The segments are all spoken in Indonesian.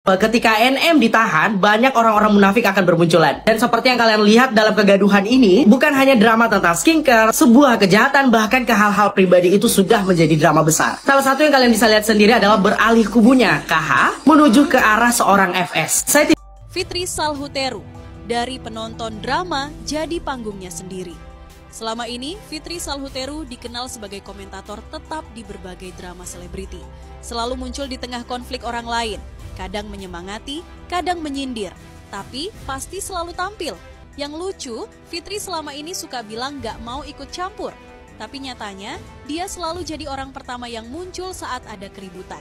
Ketika NM ditahan, banyak orang-orang munafik akan bermunculan. Dan seperti yang kalian lihat dalam kegaduhan ini, bukan hanya drama tentang skincare, sebuah kejahatan bahkan ke hal-hal pribadi itu sudah menjadi drama besar. Salah satu yang kalian bisa lihat sendiri adalah beralih kubunya KH menuju ke arah seorang FS. Fitri Salhuteru, dari penonton drama jadi panggungnya sendiri. Selama ini, Fitri Salhuteru dikenal sebagai komentator tetap di berbagai drama selebriti. Selalu muncul di tengah konflik orang lain. Kadang menyemangati, kadang menyindir, tapi pasti selalu tampil. Yang lucu, Fitri selama ini suka bilang gak mau ikut campur. Tapi nyatanya, dia selalu jadi orang pertama yang muncul saat ada keributan.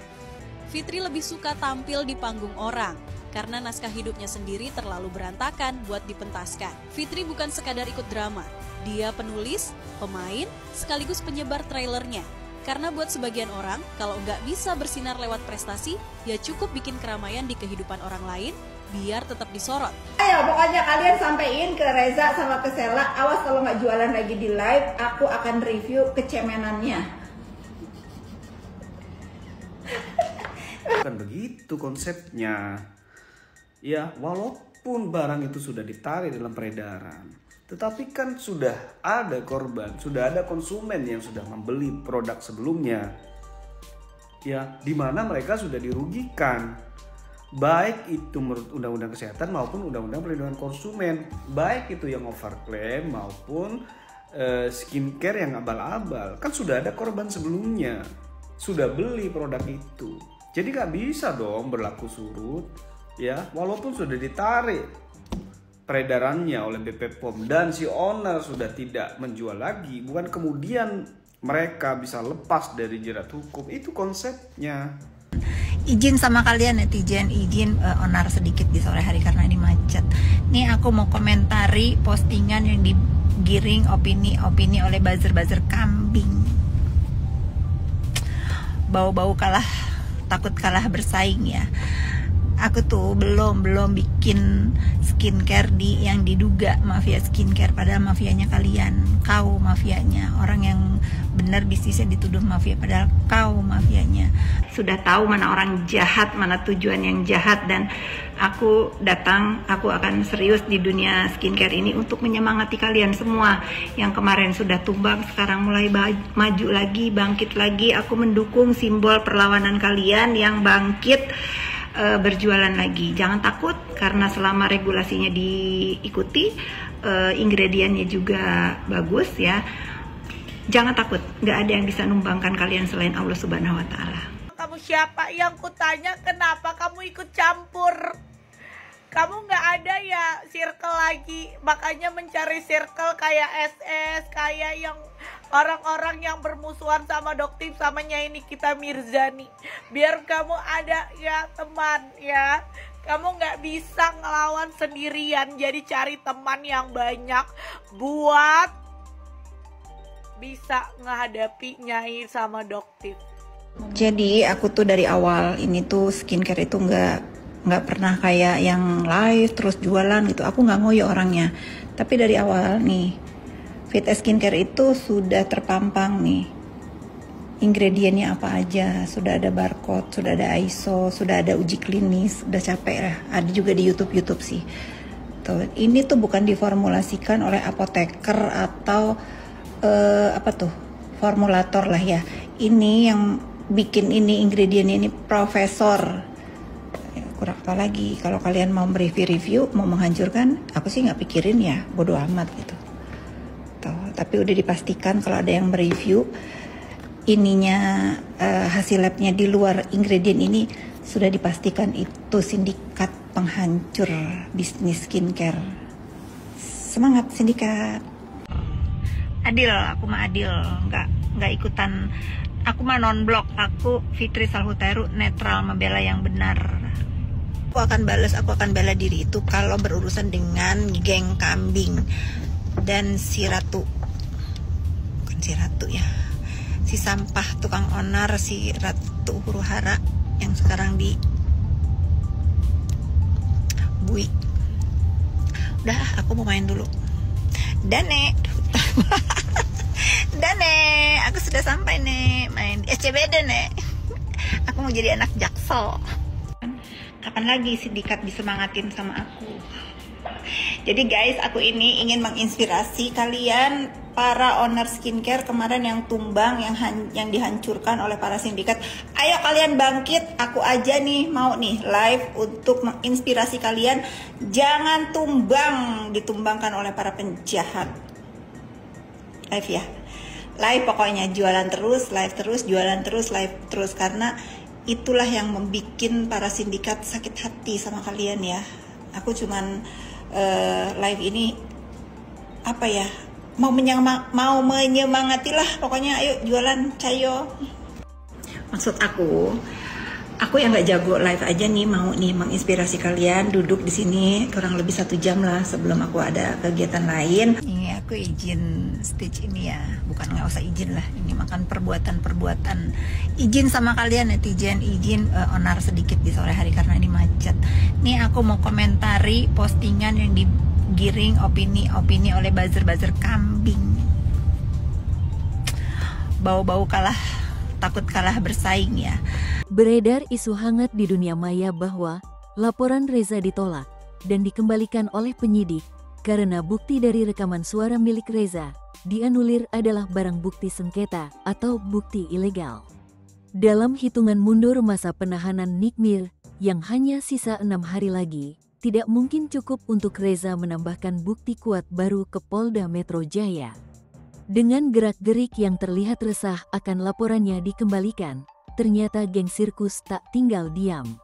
Fitri lebih suka tampil di panggung orang, karena naskah hidupnya sendiri terlalu berantakan buat dipentaskan. Fitri bukan sekadar ikut drama, dia penulis, pemain, sekaligus penyebar trailernya. Karena buat sebagian orang, kalau nggak bisa bersinar lewat prestasi, ya cukup bikin keramaian di kehidupan orang lain, biar tetap disorot. Ayo, pokoknya kalian sampein ke Reza sama ke Sela, awas kalau nggak jualan lagi di live, aku akan review kecemenannya. Bukan begitu konsepnya. Ya, walaupun barang itu sudah ditarik dalam peredaran, tetapi kan sudah ada korban, sudah ada konsumen yang sudah membeli produk sebelumnya. Ya, di mana mereka sudah dirugikan. Baik itu menurut Undang-Undang Kesehatan maupun Undang-Undang Perlindungan Konsumen. Baik itu yang overclaim maupun skincare yang abal-abal. Kan sudah ada korban sebelumnya. Sudah beli produk itu. Jadi gak bisa dong berlaku surut. Ya, walaupun sudah ditarik peredarannya oleh BP POM dan si owner sudah tidak menjual lagi, bukan kemudian mereka bisa lepas dari jerat hukum. Itu konsepnya. Izin sama kalian netizen, izin onar sedikit di sore hari karena ini macet. Nih aku mau komentari postingan yang digiring opini oleh buzzer kambing. Bau-bau kalah, takut kalah bersaing ya. Aku tuh belum bikin skincare yang diduga mafia skincare, padahal mafianya kalian, kau mafianya. Orang yang benar bisnisnya dituduh mafia, padahal kau mafianya. Sudah tahu mana orang jahat, mana tujuan yang jahat, dan aku datang, aku akan serius di dunia skincare ini untuk menyemangati kalian semua. Yang kemarin sudah tumbang, sekarang mulai maju lagi, bangkit lagi. Aku mendukung simbol perlawanan kalian yang bangkit, berjualan lagi. Jangan takut, karena selama regulasinya diikuti, ingredientnya juga bagus ya. Jangan takut, nggak ada yang bisa numbangkan kalian selain Allah Subhanahu Wa Taala. Kamu siapa yang kutanya kenapa kamu ikut campur? Kamu nggak ada ya circle lagi, makanya mencari circle kayak SS, kayak yang orang-orang yang bermusuhan sama Doktif sama Nyai Nikita Mirzani. Biar kamu ada ya teman ya. Kamu nggak bisa ngelawan sendirian, jadi cari teman yang banyak buat bisa menghadapi Nyai sama Doktif. Jadi aku tuh dari awal ini tuh skincare itu nggak pernah kayak yang live terus jualan gitu. Aku nggak ngoyo orangnya. Tapi dari awal nih, Fit Skincare itu sudah terpampang nih ingredientnya apa aja, sudah ada barcode, sudah ada ISO, sudah ada uji klinis, udah capek lah. Ada juga di YouTube sih. Tuh, ini tuh bukan diformulasikan oleh apoteker atau formulator lah ya. Ini yang bikin ini ingredientnya ini profesor. Kurang tahu lagi. Kalau kalian mau review mau menghancurkan, aku sih nggak pikirin ya, bodo amat gitu. Tuh, tapi udah dipastikan kalau ada yang mereview ininya hasil labnya di luar ingredient ini, sudah dipastikan itu sindikat penghancur bisnis skincare. Semangat sindikat. Adil, aku mah adil, nggak ikutan. Aku mah non-blok, aku Fitri Salhuteru netral, membela yang benar. Aku akan bela diri itu kalau berurusan dengan geng kambing dan si ratu, bukan si ratu ya, si sampah tukang onar, si Ratu Huru Hara yang sekarang di bui. Udah, aku mau main dulu. Dane, aku sudah sampai nih main di SCBD nih. Aku mau jadi anak Jaksel. Kapan lagi sindikat disemangatin sama aku? Jadi guys, aku ini ingin menginspirasi kalian para owner skincare kemarin yang tumbang, yang dihancurkan oleh para sindikat. Ayo kalian bangkit, aku aja nih mau nih live untuk menginspirasi kalian. Jangan ditumbangkan oleh para penjahat. Live ya, live pokoknya, jualan terus, live terus, jualan terus, live terus, karena itulah yang membuat para sindikat sakit hati sama kalian ya. Aku cuman live ini apa ya, mau menyemangati lah pokoknya. Ayo jualan cayo. Maksud aku yang nggak jago live aja nih mau nih menginspirasi kalian. Duduk di sini kurang lebih 1 jam lah sebelum aku ada kegiatan lain. Ini aku izin stage ini ya, bukan nggak usah izin lah, ini makan perbuatan izin sama kalian netizen, izin onar sedikit di sore hari karena ini macet. Nih aku mau komentari postingan yang digiring opini oleh buzzer kambing. Bau-bau kalah, takut kalah bersaing ya. Beredar isu hangat di dunia maya bahwa laporan Reza ditolak dan dikembalikan oleh penyidik karena bukti dari rekaman suara milik Reza dianulir adalah barang bukti sengketa atau bukti ilegal. Dalam hitungan mundur masa penahanan Nick Mir yang hanya sisa 6 hari lagi, tidak mungkin cukup untuk Reza menambahkan bukti kuat baru ke Polda Metro Jaya. Dengan gerak-gerik yang terlihat resah akan laporannya dikembalikan, ternyata geng sirkus tak tinggal diam.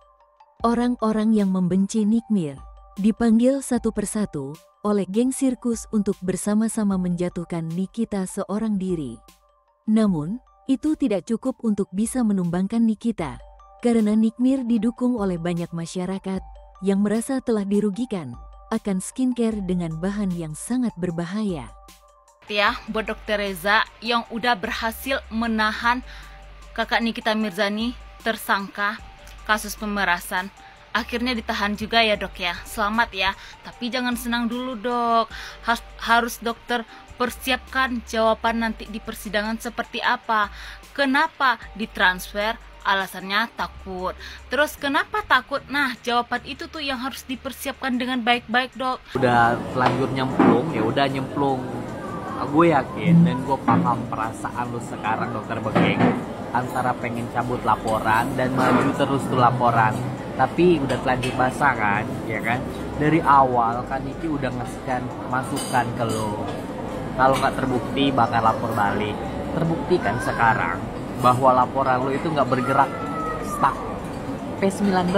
Orang-orang yang membenci Nick Mir dipanggil satu persatu oleh geng sirkus untuk bersama-sama menjatuhkan Nikita seorang diri. Namun, itu tidak cukup untuk bisa menumbangkan Nikita, karena Nick Mir didukung oleh banyak masyarakat yang merasa telah dirugikan akan skincare dengan bahan yang sangat berbahaya. Ya, buat Dokter Reza yang udah berhasil menahan kakak Nikita Mirzani tersangka kasus pemerasan. Akhirnya ditahan juga ya dok ya, selamat ya. Tapi jangan senang dulu dok, harus dokter persiapkan jawaban nanti di persidangan seperti apa. Kenapa ditransfer? Alasannya takut. Terus kenapa takut? Nah jawaban itu tuh yang harus dipersiapkan dengan baik-baik dok. Udah terlanjur nyemplung, ya udah nyemplung. Gue yakin dan gue paham perasaan lu sekarang dokter Begeng, antara pengen cabut laporan dan maju terus tuh laporan, tapi udah telanjur basah kan, ya kan? Dari awal kan Niki udah ngasihkan masukan ke lo, kalau nggak terbukti bakal lapor balik. Terbukti kan sekarang bahwa laporan lo itu nggak bergerak, stuck. P19